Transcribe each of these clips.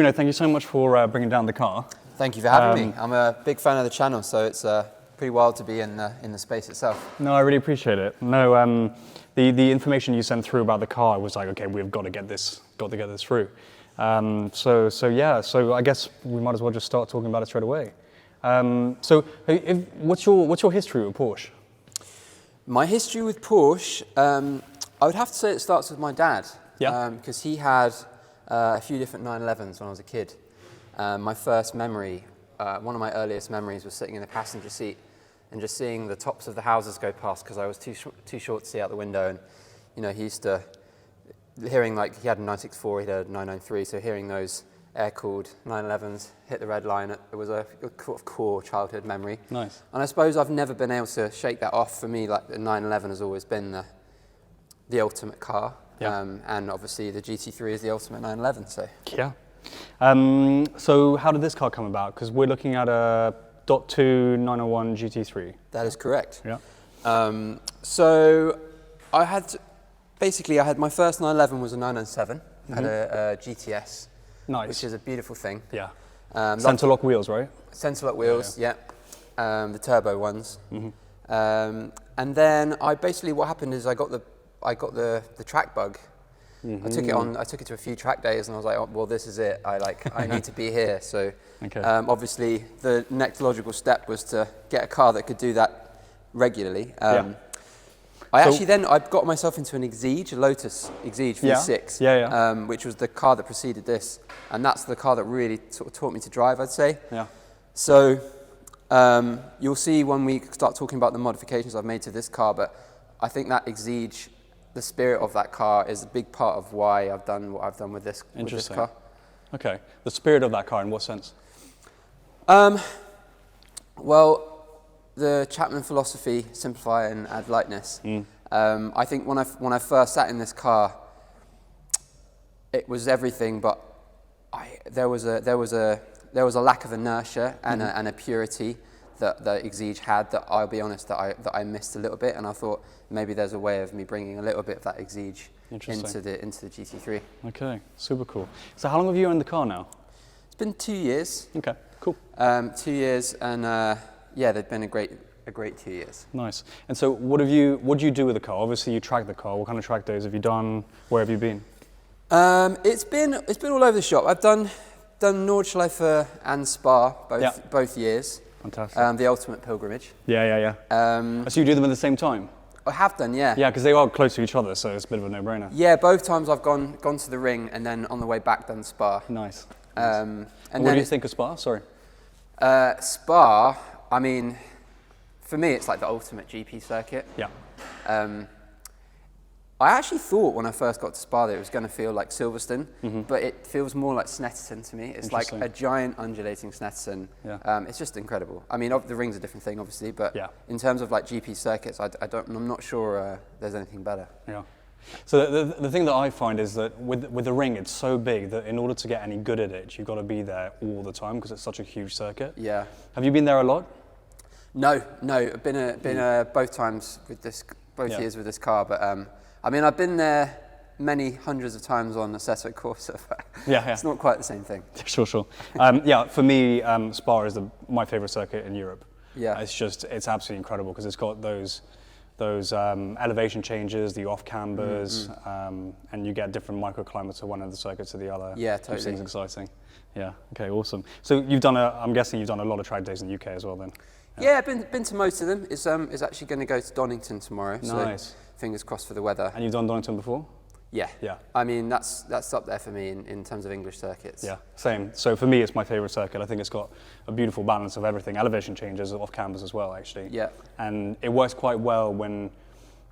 Bruno, thank you so much for bringing down the car. Thank you for having me. I'm a big fan of the channel, so it's pretty wild to be in the space itself. No, I really appreciate it. No, the information you sent through about the car was like, okay, we've got to get this through. So I guess we might as well just start talking about it straight away. What's your history with Porsche? My history with Porsche, I would have to say it starts with my dad. Yeah. Because he had a few different 911s when I was a kid. My first memory, one of my earliest memories, was sitting in the passenger seat and just seeing the tops of the houses go past because I was too short to see out the window. And you know, he used to hearing, like, he had a 964, he had a 993, so hearing those air-cooled 911s hit the red line, it was a sort of core childhood memory. Nice. And I suppose I've never been able to shake that off. For me, like, the 911 has always been the ultimate car. Yeah. And obviously the GT3 is the ultimate 911, so. Yeah. So how did this car come about? Because we're looking at a .2 991 GT3. That is correct. Yeah. So I had my first 911 was a 997. I had a GTS. Nice. Which is a beautiful thing. Yeah. Center lock wheels, right? Center lock wheels, yeah. The turbo ones. Mm-hmm. And then what happened is I got the track bug. Mm-hmm. I took it to a few track days, and I was like, oh, well, this is it. I need to be here. So, okay. Obviously, the next logical step was to get a car that could do that regularly. I got myself into an Exige, a Lotus Exige V6, which was the car that preceded this, and that's the car that really sort of taught me to drive, I'd say. Yeah. So, you'll see when we start talking about the modifications I've made to this car, but I think that Exige, the spirit of that car, is a big part of why I've done what I've done with this car. Okay. The spirit of that car, in what sense? Well, the Chapman philosophy, simplify and add lightness. I think when I first sat in this car, it was everything, but there was a lack of inertia and a purity that the Exige had that, I'll be honest, that I missed a little bit, and I thought maybe there's a way of me bringing a little bit of that Exige into the GT3. Okay, super cool. So how long have you owned the car now? It's been 2 years. Okay, cool. 2 years, and they've been a great 2 years. Nice. And so what do you do with the car? Obviously you track the car. What kind of track days have you done? Where have you been? It's been all over the shop. I've done Nordschleife and Spa both years. Fantastic. The ultimate pilgrimage. Yeah. So you do them at the same time? I have done, yeah. Yeah, because they are close to each other, so it's a bit of a no-brainer. Yeah, both times I've gone to the ring, and then on the way back done Spa. Nice. And what do you think of Spa? Sorry. Spa, I mean, for me, it's like the ultimate GP circuit. Yeah. I actually thought when I first got to Spa that it was going to feel like Silverstone, but it feels more like Snetterton to me. It's like a giant undulating Snetterton. Yeah. It's just incredible. I mean, the ring's a different thing, obviously, but in terms of like GP circuits, I'm not sure there's anything better. Yeah. So the thing that I find is that with the ring, it's so big that in order to get any good at it, you've got to be there all the time because it's such a huge circuit. Yeah. Have you been there a lot? No. I've been both times with both years with this car, but I mean, I've been there many hundreds of times on Assetto Corsa, but it's not quite the same thing. Sure. For me, Spa is my favorite circuit in Europe. Yeah. It's absolutely incredible because it's got those elevation changes, the off cambers, and you get different microclimates from one end of the circuit to the other. Yeah, totally. Which seems exciting. Yeah. Okay. Awesome. So I'm guessing you've done a lot of track days in the UK as well, then. Yeah, I've been to most of them. It's actually going to go to Donington tomorrow. Nice. So fingers crossed for the weather. And you've done Donington before? Yeah. Yeah. I mean, that's up there for me in terms of English circuits. Yeah, same. So for me, it's my favorite circuit. I think it's got a beautiful balance of everything. Elevation changes, off cambers as well, actually. Yeah. And it works quite well when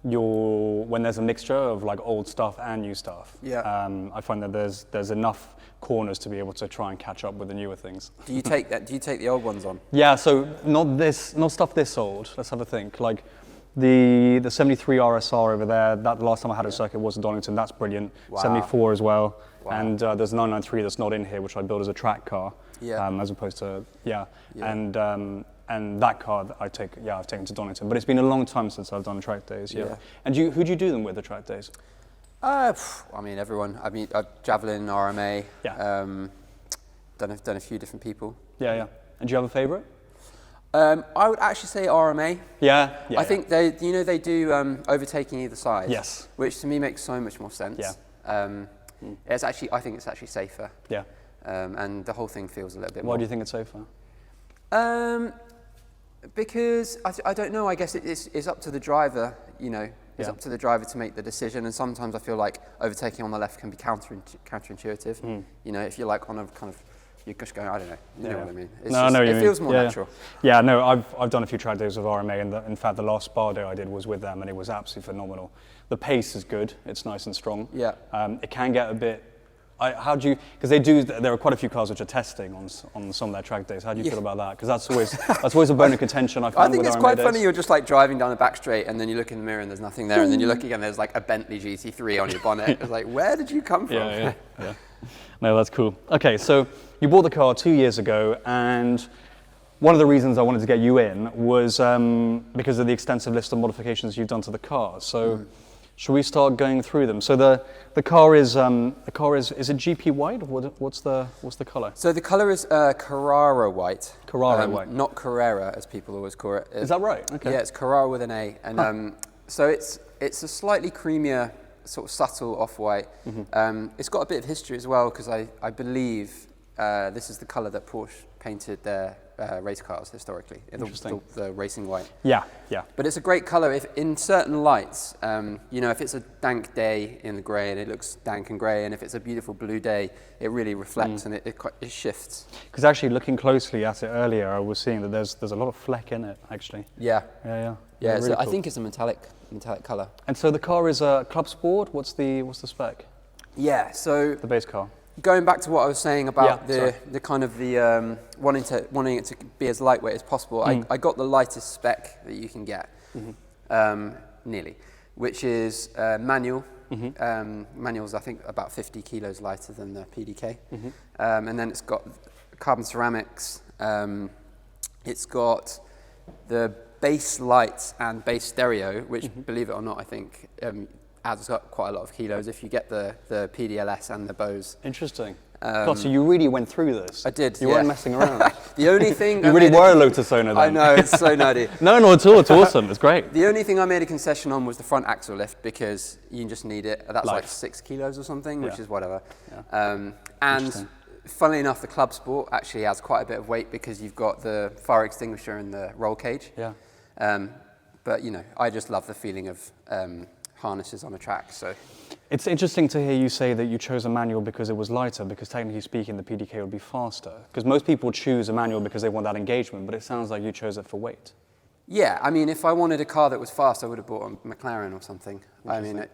there's a mixture of like old stuff and new stuff. Yeah. I find that there's enough corners to be able to try and catch up with the newer things. Do you take the old ones on? Yeah. So not stuff this old. Let's have a think. Like the 73 RSR over there. That the last time I had a circuit was in Donington. That's brilliant. Wow. 74 as well. Wow. And there's a 993 that's not in here, which I built as a track car. Yeah. As opposed to and that car that I've taken to Donington. But it's been a long time since I've done track days. Yeah. And who do you do them with, the track days? I mean, everyone. I mean, javelin, RMA. Yeah. done a few different people. Yeah, yeah. And do you have a favourite? I would actually say RMA. Yeah, yeah. I think they do overtaking either side. Yes. Which to me makes so much more sense. Yeah. I think it's actually safer. Yeah. And the whole thing feels a little bit more. Why do you think it's safer? Because I don't know. I guess it's up to the driver. It's Yeah. up to the driver to make the decision. And sometimes I feel like overtaking on the left can be counterintuitive. If you're like on a kind of, you're just going, I don't know. You know what I mean? It feels more natural. Yeah, no, I've done a few track days with RMA, and in fact, the last spa day I did was with them, and it was absolutely phenomenal. The pace is good; it's nice and strong. Yeah. It can get a bit. Because there are quite a few cars which are testing on some of their track days. How do you feel about that? Because that's always a bone of contention. I think it's quite funny. You're just like driving down the back straight, and then you look in the mirror and there's nothing there, and then you look again, there's like a Bentley GT3 on your bonnet. It's like, where did you come from? Yeah. No, that's cool. Okay, so you bought the car 2 years ago, and one of the reasons I wanted to get you in was because of the extensive list of modifications you've done to the car. So. Should we start going through them? So the car is it GP white? What's the color? So the color is Carrara white. Carrara white. Not Carrera, as people always call it. Is that right? Okay. Yeah, it's Carrara with an A, and so it's a slightly creamier, sort of subtle off-white. It's got a bit of history as well, because I believe this is the color that Porsche painted their race cars historically. Interesting. The racing white. Yeah. But it's a great color if in certain lights. If it's a dank day in the grey and it looks dank and grey, and if it's a beautiful blue day, it really reflects and it shifts. Because actually, looking closely at it earlier, I was seeing that there's a lot of fleck in it actually. Yeah. Really so cool. I think it's a metallic color. And so the car is a Club Sport. What's the spec? Yeah. So the base car. Going back to what I was saying about the kind of the wanting it to be as lightweight as possible, I got the lightest spec that you can get, nearly, which is manual. Manual's I think about 50 kilos lighter than the PDK, and then it's got carbon ceramics. It's got the bass lights and bass stereo, which, believe it or not, I think adds up quite a lot of kilos if you get the PDLS and the Bose. Interesting. God, so you really went through this. I did. You weren't messing around. The only thing you really were a Lotus owner then. I know, it's so nutty. No, not at all. It's awesome. It's great. The only thing I made a concession on was the front axle lift, because you just need it. That's like 6 kilos or something, which is whatever. Yeah. And funnily enough, the Club Sport actually has quite a bit of weight because you've got the fire extinguisher and the roll cage. Yeah. But I just love the feeling of harnesses on a track. So it's interesting to hear you say that you chose a manual because it was lighter, because technically speaking the PDK would be faster, because most people choose a manual because they want that engagement, but it sounds like you chose it for weight. Yeah, I mean, if I wanted a car that was fast, I would have bought a McLaren or something. I mean,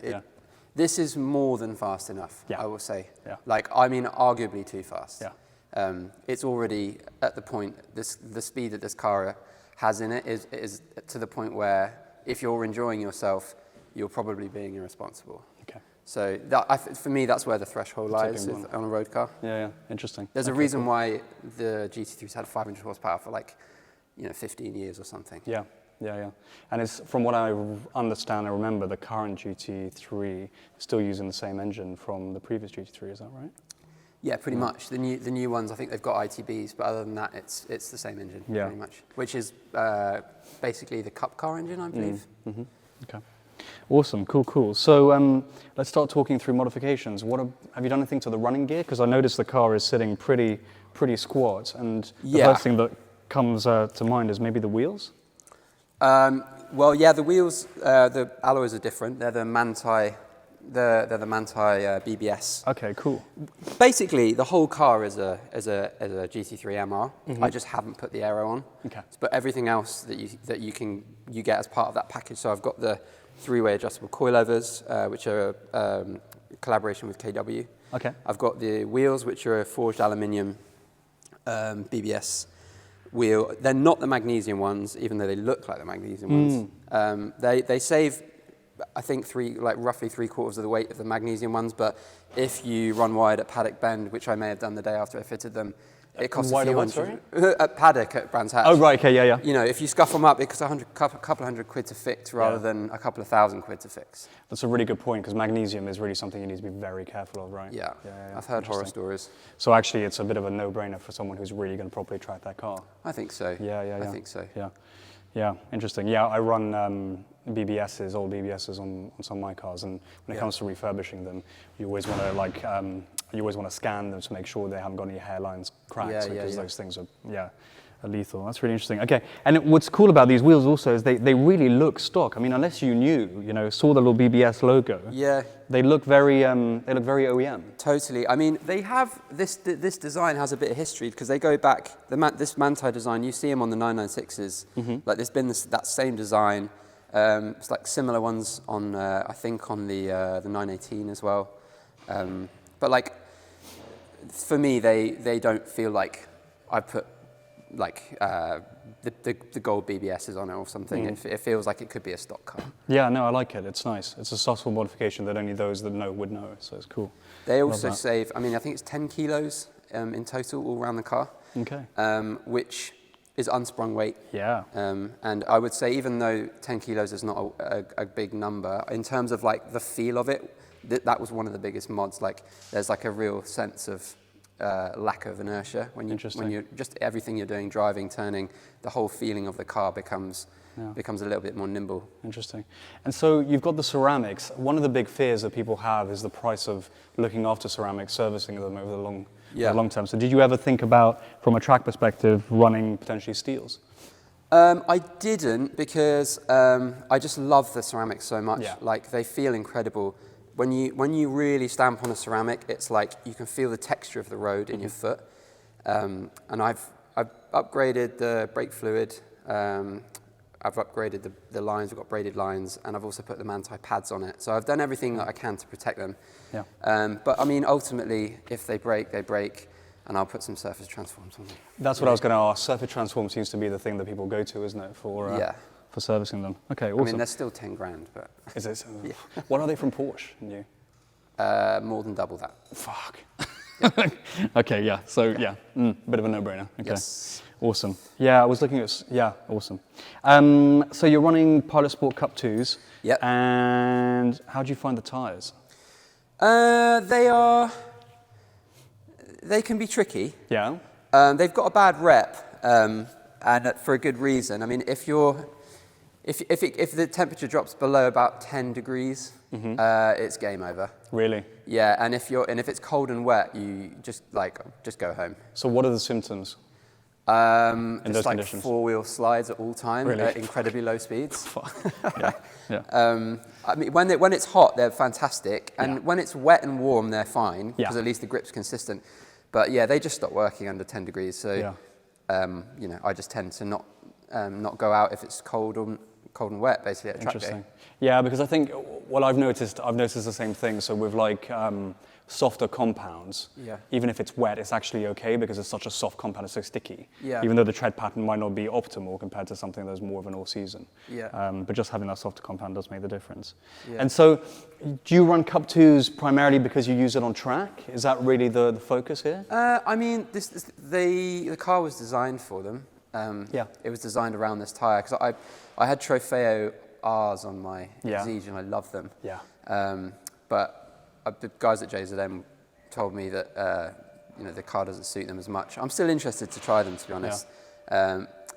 this is more than fast enough, I will say. Yeah. Arguably too fast. Yeah. It's already at the point, the speed that this car has in it is to the point where if you're enjoying yourself, you're probably being irresponsible. Okay. So for me, that's where the threshold lies on a road car. Yeah, interesting. There's a reason why the GT3's had 500 horsepower for 15 years or something. Yeah. And it's, from what I understand and remember, the current GT3 is still using the same engine from the previous GT3, is that right? Yeah, pretty much. The new ones, I think they've got ITBs, but other than that, it's the same engine, pretty much. Which is basically the Cup car engine, I believe. Okay. Awesome, cool. So let's start talking through modifications. Have you done anything to the running gear? Because I noticed the car is sitting pretty squat, and the first thing that comes to mind is maybe the wheels? The wheels, the alloys are different. They're the Manti. They're the Manti BBS. Okay, cool. Basically, the whole car is a GT3 MR. I just haven't put the aero on. Okay. But everything else that you get as part of that package. So I've got the 3-way adjustable coilovers, which are a collaboration with KW. Okay. I've got the wheels, which are a forged aluminium BBS wheel. They're not the magnesium ones, even though they look like the magnesium ones. They save, I think, roughly 3/4 of the weight of the magnesium ones, but if you run wide at paddock bend, which I may have done the day after I fitted them, It costs Why a the few what, hundred. sorry? At Paddock at Brands Hatch. Oh, right, okay, yeah, yeah. You know, if you scuff them up, it costs a couple hundred quid to fix rather than a couple of thousand quid to fix. That's a really good point, because magnesium is really something you need to be very careful of, right? Yeah, I've heard horror stories. So actually, it's a bit of a no-brainer for someone who's really going to properly track their car. I think so. Yeah. I think so. Yeah, interesting. Yeah, I run BBSs, old BBSs on some of my cars, and when it comes to refurbishing them, you always want to you always want to scan them to make sure they haven't got any hairlines cracks, because those things are lethal. That's really interesting. Okay, and what's cool about these wheels also is they really look stock. I mean, unless you saw the little BBS logo. Yeah. They look very OEM. Totally. I mean, they have this design has a bit of history, because they go back. This Manti design, you see them on the 996s. Like there's been that same design. It's like similar ones on I think on the 918 as well. But like for me, they don't feel like I put like the gold BBSs on it or something. It feels like it could be a stock car. Yeah, no, I like it. It's nice. It's a subtle modification that only those that know would know, so it's cool. They also save, I mean, I think it's 10 kilos in total all around the car. Okay. Which is unsprung weight. Yeah. And I would say, even though 10 kilos is not a big number, in terms of like the feel of it, that was one of the biggest mods. Like there's like a real sense of lack of inertia when you're just everything you're doing, driving, turning, the whole feeling of the car becomes a little bit more nimble. Interesting. And so you've got the ceramics. One of the big fears that people have is the price of looking after ceramics, servicing them over the long term. So did you ever think about, from a track perspective, running potentially steels? I didn't, because I just love the ceramics so much. Yeah. Like they feel incredible. When you really stamp on a ceramic, it's like you can feel the texture of the road in your foot. And I've upgraded the brake fluid. I've upgraded the lines. We've got braided lines, and I've also put the Manti pads on it. So I've done everything that I can to protect them. Yeah. But I mean, ultimately, if they break, they break, and I'll put some surface transforms on them. That's what I was going to ask. Surface transform seems to be the thing that people go to, isn't it, for servicing them? Okay, awesome. I mean, they're still 10 grand, but is it? What are they from Porsche? New? More than double that. Fuck. Okay, yeah. So yeah, bit of a no-brainer. Okay. Yes. Awesome. Yeah, I was looking at. Yeah, awesome. So you're running Pilot Sport Cup 2s. Yeah. And how do you find the tyres? They can be tricky. Yeah. They've got a bad rep, and for a good reason. I mean, if the temperature drops below about 10 degrees, it's game over. Really? Yeah, and if it's cold and wet, you just go home. So what are the symptoms? Just like four-wheel slides at all time at incredibly low speeds. Yeah. I mean, when it's hot, they're fantastic, and when it's wet and warm, they're fine, because at least the grip's consistent. But yeah, they just stop working under 10 degrees. So I just tend to not go out if it's cold and wet, basically, at a track day. Yeah, because I think I've noticed the same thing. So with like softer compounds, even if it's wet, it's actually okay, because it's such a soft compound, it's so sticky. Yeah. Even though the tread pattern might not be optimal compared to something that's more of an all-season. Yeah. But just having that softer compound does make the difference. Yeah. And so, do you run Cup 2s primarily because you use it on track? Is that really the focus here? I mean, the car was designed for them. It was designed around this tyre, because I had Trofeo R's on my Exige, and I love them. Yeah. But the guys at JZM told me that the car doesn't suit them as much. I'm still interested to try them, to be honest.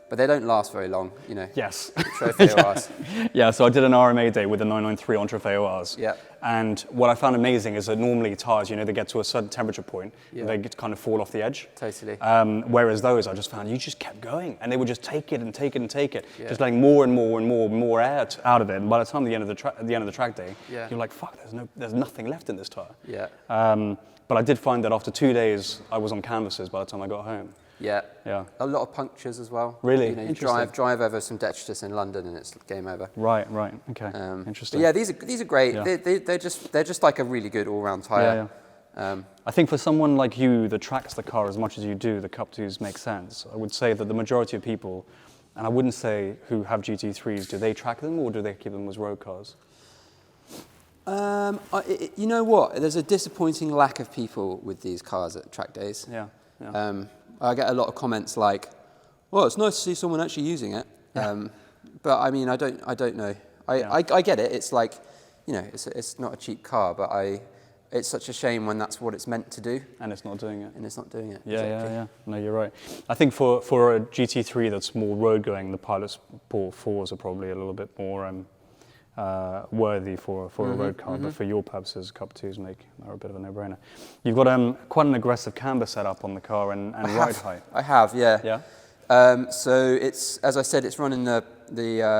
But they don't last very long, Yes. Trofeo R's. Yeah, so I did an RMA day with the 993 on Trofeo R's. Yeah. And what I found amazing is that normally tyres, they get to a certain temperature point, and they kind of fall off the edge. Totally. Whereas those, I just found, you just kept going, and they would just take it and take it and take it, just letting more and more and more air out of it. And by the time at the end of the track day, you're like, fuck, there's nothing left in this tyre. Yeah. But I did find that after 2 days, I was on canvases by the time I got home. Yeah. Yeah. A lot of punctures as well. Really? You drive over some detritus in London and it's game over. Right. Okay. Interesting. But yeah, these are great. Yeah. They're just like a really good all-round tyre. Yeah. I think for someone like you that tracks the car as much as you do, the Cup 2s make sense. I would say that the majority of people, and I wouldn't say who have GT3s, do they track them or do they keep them as road cars? You know what? There's a disappointing lack of people with these cars at track days. Yeah. I get a lot of comments like, "Well, it's nice to see someone actually using it." But I mean, I don't know. I get it. It's like, you know, it's not a cheap car, but it's such a shame when that's what it's meant to do. And it's not doing it. And it's not doing it. Yeah, exactly. yeah. No, you're right. I think for a GT3 that's more road going, the Pilot Sport 4s are probably a little bit more worthy for a road car. But for your purposes, Cup 2s are a bit of a no-brainer. You've got quite an aggressive camber setup on the car and ride height. I have, yeah. Yeah. So it's, as I said, it's running the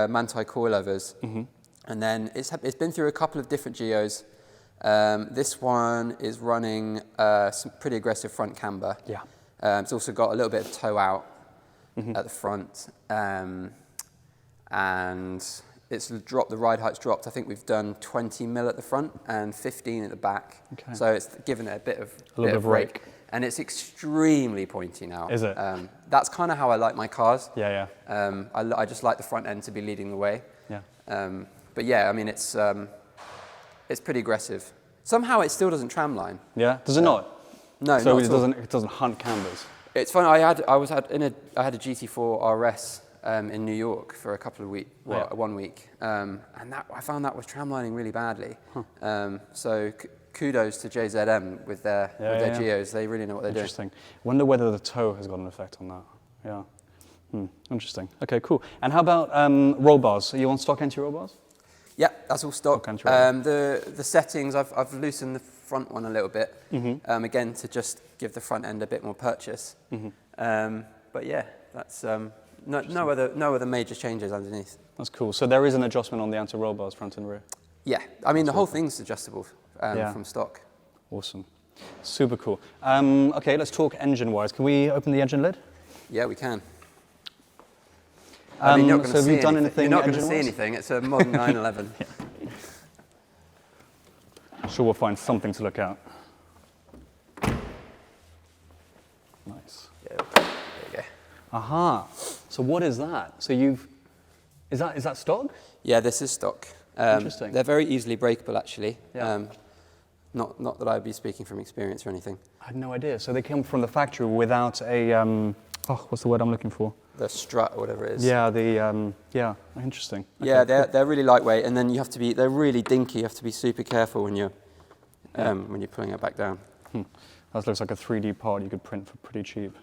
Manti coilovers, and then it's been through a couple of different geos. This one is running some pretty aggressive front camber. Yeah. It's also got a little bit of toe out at the front, and it's dropped. The ride height's dropped. I think we've done 20 mil at the front and 15 at the back. Okay. So it's given it a bit of rake. And it's extremely pointy now. Is it? That's kind of how I like my cars. Yeah, yeah. I just like the front end to be leading the way. Yeah. But yeah, I mean, it's pretty aggressive. Somehow it still doesn't tramline. Yeah. Does it not? No. So not it doesn't hunt cambers. It's funny. I had a GT4 RS in New York for a couple of weeks, 1 week, and I found that was tramlining really badly. So kudos to JZM with their geos. They really know what they're doing. Interesting. Wonder whether the toe has got an effect on that. Yeah. Interesting. Okay, cool. And how about roll bars? Are you on stock anti-roll bars? Yeah, that's all stock. The settings, I've loosened the front one a little bit, again to just give the front end a bit more purchase. But yeah, that's no other major changes underneath. That's cool. So there is an adjustment on the anti-roll bars front and rear. Yeah, I mean the whole thing's adjustable from stock. Awesome, super cool. Okay, let's talk engine-wise. Can we open the engine lid? Yeah, we can. I mean, you're not going to see anything. You're not going to see anything. It's a modern 911. I'm sure we'll find something to look at. Nice. Yeah, there you go. Aha. So what is that? So is that stock? Yeah, this is stock. Interesting. They're very easily breakable, actually. Yeah. Not that I'd be speaking from experience or anything. I had no idea. So they come from the factory without a what's the word I'm looking for? The strut or whatever it is. Yeah, interesting. Okay, yeah, they're really lightweight, and then they're really dinky. You have to be super careful when you're pulling it back down. That looks like a 3D part you could print for pretty cheap.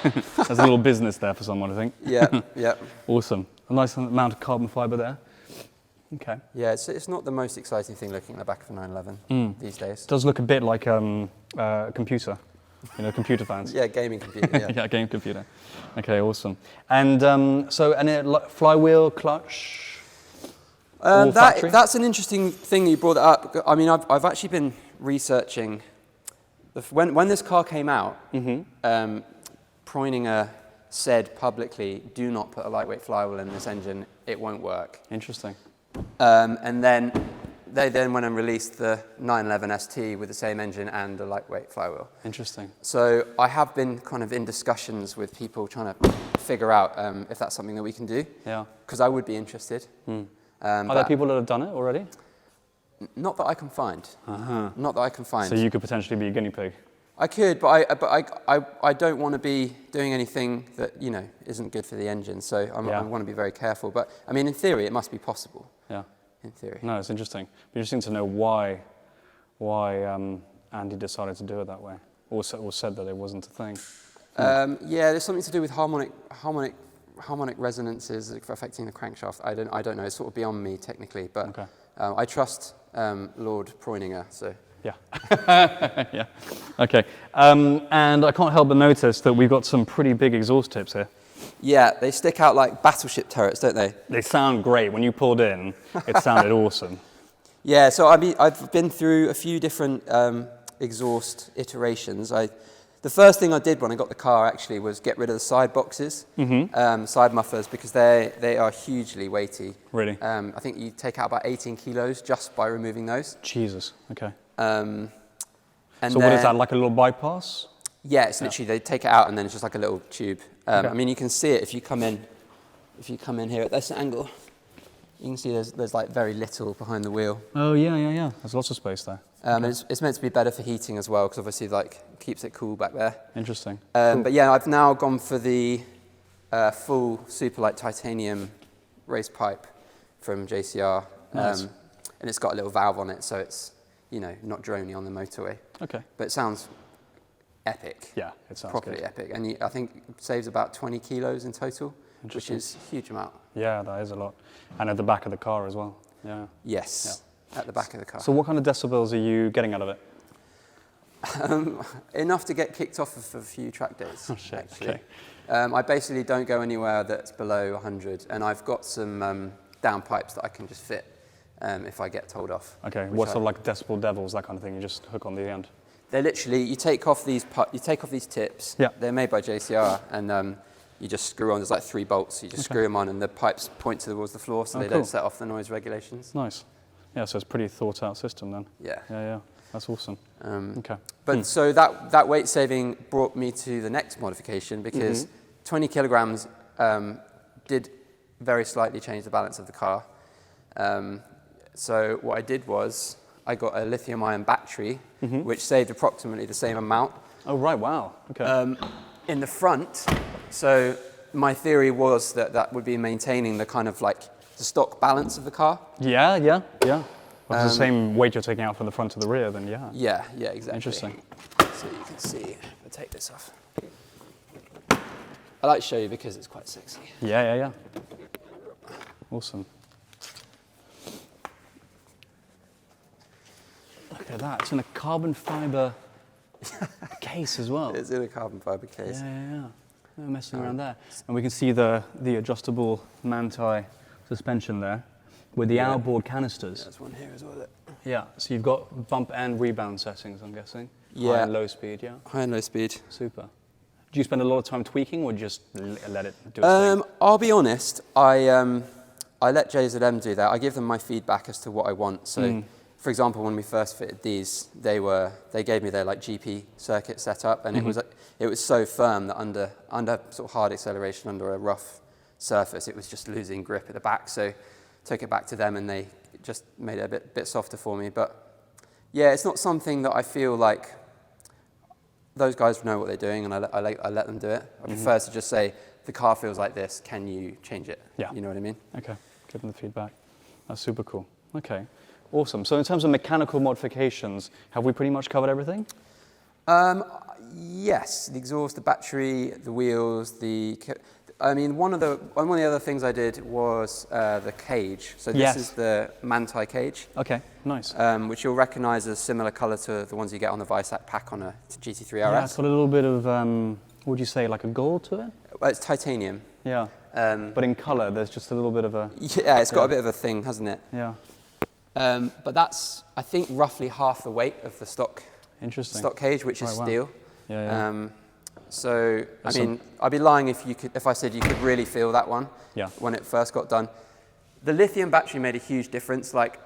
There's a little business there for someone, I think. Yeah, yeah. Awesome. A nice amount of carbon fiber there. Okay. Yeah, it's not the most exciting thing looking at the back of a 911 these days. It does look a bit like a computer. You know, computer fans. Yeah, gaming computer. Yeah. Yeah, game computer. Okay, awesome. And flywheel, clutch. That's an interesting thing that you brought up. I mean, I've actually been researching. When this car came out, Preuninger said publicly, "Do not put a lightweight flywheel in this engine; it won't work." Interesting. And then they went and released the 911 ST with the same engine and a lightweight flywheel. Interesting. So I have been kind of in discussions with people trying to figure out if that's something that we can do. Yeah. Because I would be interested. Are there people that have done it already? Not that I can find. Not that I can find. So you could potentially be a guinea pig. I could, but I don't want to be doing anything that isn't good for the engine. So I want to be very careful. But I mean, in theory, it must be possible. Yeah. In theory. No, it's interesting. It'd be interesting to know why Andy decided to do it that way, or said that it wasn't a thing. Yeah, there's something to do with harmonic resonances affecting the crankshaft. I don't know. It's sort of beyond me technically, but okay. I trust Lord Preuninger. So. Yeah. Yeah. Okay. And I can't help but notice that we've got some pretty big exhaust tips here. Yeah, they stick out like battleship turrets, don't they? They sound great. When you pulled in, it sounded awesome. Yeah, so I've been through a few different exhaust iterations. The first thing I did when I got the car actually was get rid of the side boxes, side mufflers, because they are hugely weighty. Really? I think you take out about 18 kilos just by removing those. Jesus. Okay. And so what is that, like a little bypass? Yeah, it's literally they take it out and then it's just like a little tube. I mean, you can see it if you come in here at this angle. You can see there's like very little behind the wheel. Oh, yeah. There's lots of space there. And it's meant to be better for heating as well, because obviously like keeps it cool back there. Interesting. Cool. But yeah, I've now gone for the full super light titanium race pipe from JCR. Nice. And it's got a little valve on it, so it's, you know, not droney on the motorway. Okay. But it sounds epic. Yeah, it sounds properly good. epic. And I think it saves about 20 kilos in total, which is a huge amount. Yeah, that is a lot. And at the back of the car as well. Yeah. Yes, at the back of the car. So what kind of decibels are you getting out of it? Enough to get kicked off of a few track days, Oh, shit. actually. Okay. I basically don't go anywhere that's below 100, and I've got some down pipes that I can just fit if I get told off. Okay, what sort of like decibel devils, that kind of thing, you just hook on the end? They're literally, you take off these tips, Yeah. they're made by JCR, and you just screw on, there's like 3 bolts, you just screw them on, and the pipes point towards the floor, so they don't set off the noise regulations. Nice. Yeah, so it's a pretty thought out system then. Yeah. Yeah. That's awesome. Okay. But so that weight saving brought me to the next modification, because 20 kilograms did very slightly change the balance of the car. So what I did was I got a lithium-ion battery, which saved approximately the same amount. Oh, right, wow. Okay. In the front, so my theory was that would be maintaining the kind of like the stock balance of the car. Yeah. Well, it's the same weight you're taking out from the front to the rear, then yeah. Yeah, exactly. Interesting. So you can see, if I take this off. I like to show you because it's quite sexy. Yeah. Awesome. Look at that, it's in a carbon fiber case as well. It's in a carbon fiber case. Yeah. No messing around there. And we can see the adjustable Manti suspension there with the outboard canisters. There's one here as well. Yeah, so you've got bump and rebound settings, I'm guessing. Yeah. High and low speed, yeah. High and low speed. Super. Do you spend a lot of time tweaking, or just let it do its thing? I'll be honest, I let JZM do that. I give them my feedback as to what I want. So, for example, when we first fitted these, they gave me their like GP circuit setup, and it was so firm that under sort of hard acceleration, under a rough surface, it was just losing grip at the back. So, took it back to them, and they just made it a bit softer for me. But yeah, it's not something that I feel like those guys know what they're doing, and I let them do it. I prefer to just say, the car feels like this, can you change it? Yeah. You know what I mean? Okay, give them the feedback. That's super cool. Okay, awesome. So in terms of mechanical modifications, have we pretty much covered everything? Yes, the exhaust, the battery, the wheels, one of the other things I did was the cage. So this is the Manti cage. Okay, nice. Which you'll recognise as similar colour to the ones you get on the Visac pack on a GT3 RS. Yeah, it's got a little bit of, what would you say, like a gold to it? Well, it's titanium. Yeah, but in colour, there's just a little bit of a... Yeah, it's got a bit of a thing, hasn't it? Yeah. But that's, I think, roughly half the weight of the stock cage, which is steel. Yeah. So, I'd be lying if I said you could really feel that one when it first got done. The lithium battery made a huge difference. Like,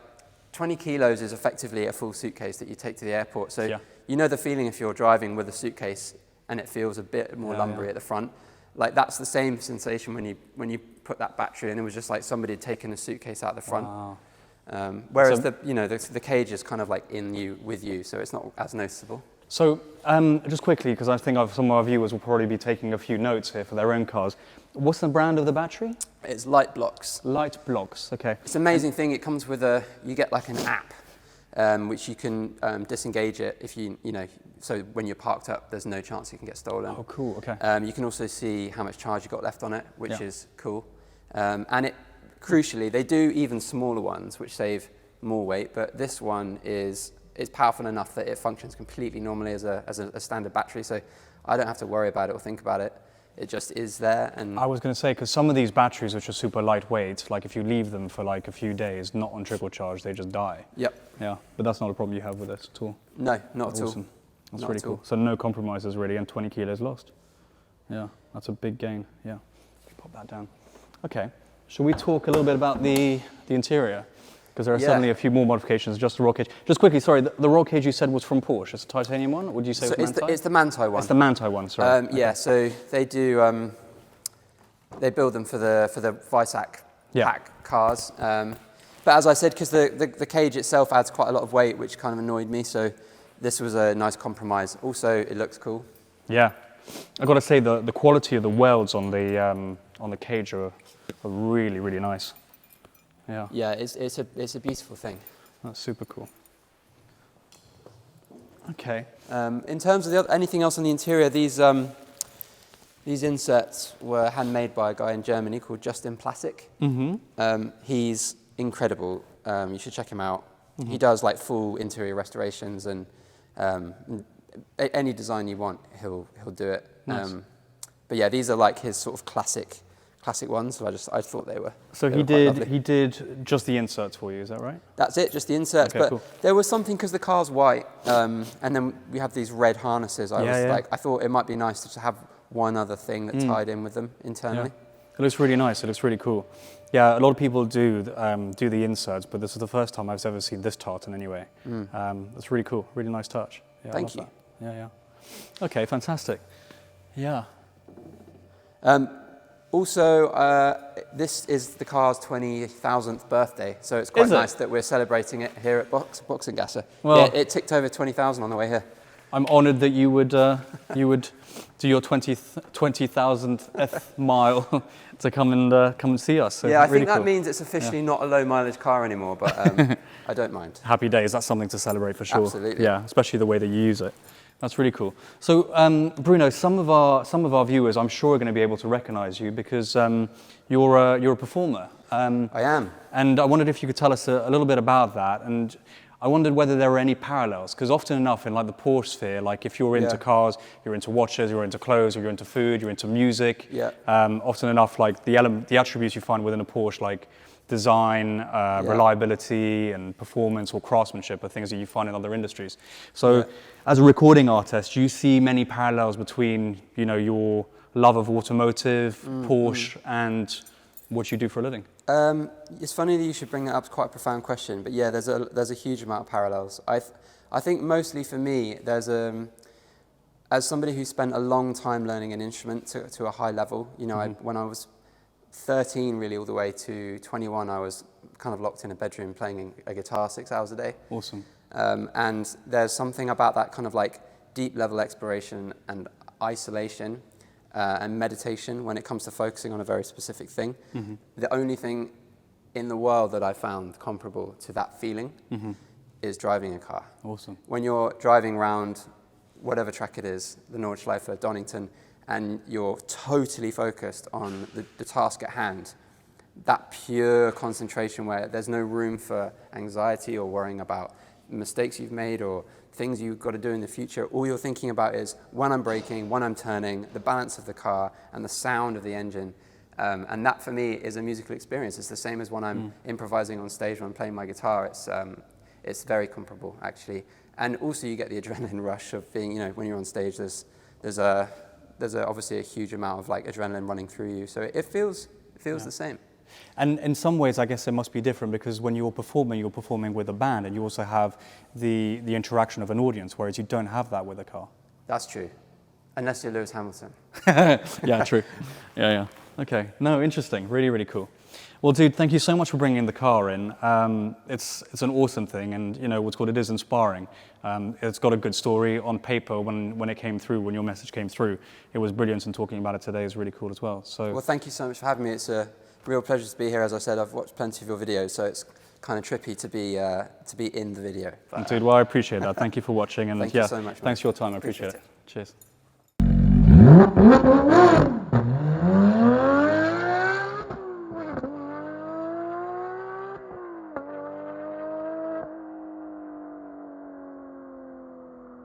20 kilos is effectively a full suitcase that you take to the airport. So you know the feeling if you're driving with a suitcase and it feels a bit more lumbery at the front. Like, that's the same sensation when you put that battery in. It was just like somebody had taken a suitcase out the front. Wow. Whereas the cage is kind of like with you, so it's not as noticeable. So, just quickly, because I think some of our viewers will probably be taking a few notes here for their own cars. What's the brand of the battery? It's Light Blocks. Light Blocks, okay. It's an amazing thing. It comes with you get like an app, which you can disengage it if so when you're parked up, there's no chance you can get stolen. Oh, cool, okay. You can also see how much charge you got left on it, which is cool. And crucially, they do even smaller ones, which save more weight, but this one it's powerful enough that it functions completely normally as a standard battery, so I don't have to worry about it or think about it. It just is there. And I was going to say, because some of these batteries, which are super lightweight, like if you leave them for like a few days, not on trickle charge, they just die. Yep. Yeah, but that's not a problem you have with this at all. No, not at all. Awesome. That's really cool. So no compromises really, and 20 kilos lost. Yeah, that's a big gain. Yeah, pop that down. Okay, shall we talk a little bit about the interior? Because there are certainly a few more modifications, just the roll cage. Just quickly, sorry, the roll cage you said was from Porsche. It's a titanium one, or would you say it was Manti? It's the Manti one. It's the Manti one, sorry. Yeah, so they do, they build them for the Visac pack cars. But as I said, because the cage itself adds quite a lot of weight, which kind of annoyed me, so this was a nice compromise. Also, it looks cool. Yeah, I've got to say the quality of the welds on the cage are really, really nice. Yeah. Yeah, it's a beautiful thing. That's super cool. Okay. In terms of anything else on the interior, these inserts were handmade by a guy in Germany called Justin Plastic. He's incredible. You should check him out. He does like full interior restorations and any design you want, he'll do it. Nice. But yeah, these are like his sort of classic ones. So I thought they were. So he did just the inserts for you, is that right? That's it, just the inserts. Okay, but cool. there was something because the car's white, and then we have these red harnesses. I thought it might be nice to have one other thing that tied in with them internally. Yeah. It looks really nice. It looks really cool. Yeah, a lot of people do the inserts, but this is the first time I've ever seen this tartan anyway. It's really cool. Really nice touch. Yeah, Thank you. That. Yeah. Okay, fantastic. Yeah. Also, this is the car's 20,000th birthday, so it's quite nice that we're celebrating it here at Boxengasse. Well, yeah, it ticked over 20,000 on the way here. I'm honoured that you would do your 20,000th mile to come and see us. So yeah, I really think that cool. means it's officially not a low mileage car anymore, but I don't mind. Happy days. That's something to celebrate for sure. Absolutely. Yeah, especially the way that you use it. That's really cool. So, Bruno, some of our viewers, I'm sure, are going to be able to recognise you because you're a performer. I am. And I wondered if you could tell us a little bit about that. And I wondered whether there were any parallels, because often enough in like the Porsche sphere, like if you're into cars, you're into watches, you're into clothes, or you're into food, you're into music. Yeah. Often enough, like the attributes you find within a Porsche, like design, reliability, and performance or craftsmanship, are things that you find in other industries. So, as a recording artist, do you see many parallels between your love of automotive, Porsche, and what you do for a living? It's funny that you should bring that up. It's quite a profound question, but yeah, there's a huge amount of parallels. I think mostly for me, there's as somebody who spent a long time learning an instrument to a high level. When I was 13, really all the way to 21, I was kind of locked in a bedroom playing a guitar 6 hours a day. Awesome. And there's something about that kind of like deep level exploration and isolation and meditation when it comes to focusing on a very specific thing. The only thing in the world that I found comparable to that feeling is driving a car. Awesome. When you're driving around whatever track it is, the Nordschleife, Donington, and you're totally focused on the task at hand, that pure concentration where there's no room for anxiety or worrying about mistakes you've made or things you've got to do in the future. All you're thinking about is when I'm braking, when I'm turning, the balance of the car and the sound of the engine. And that for me is a musical experience. It's the same as when I'm improvising on stage, when I'm playing my guitar. It's very comparable actually. And also you get the adrenaline rush of being, when you're on stage, there's obviously a huge amount of like adrenaline running through you. So it feels the same. And in some ways, I guess it must be different because when you're performing with a band, and you also have the interaction of an audience, whereas you don't have that with a car. That's true, unless you're Lewis Hamilton. Yeah, true. Yeah. Okay. No, interesting. Really, really cool. Well, dude, thank you so much for bringing the car in. It's an awesome thing, and what's called, it is inspiring. It's got a good story on paper. When it came through, when your message came through, it was brilliant, and talking about it today is really cool as well. So. Well, thank you so much for having me. It's a real pleasure to be here. As I said, I've watched plenty of your videos, so it's kind of trippy to be in the video. But, dude, well, I appreciate that. Thank you for watching, and thank you so much, thanks for your time. I appreciate it. Cheers.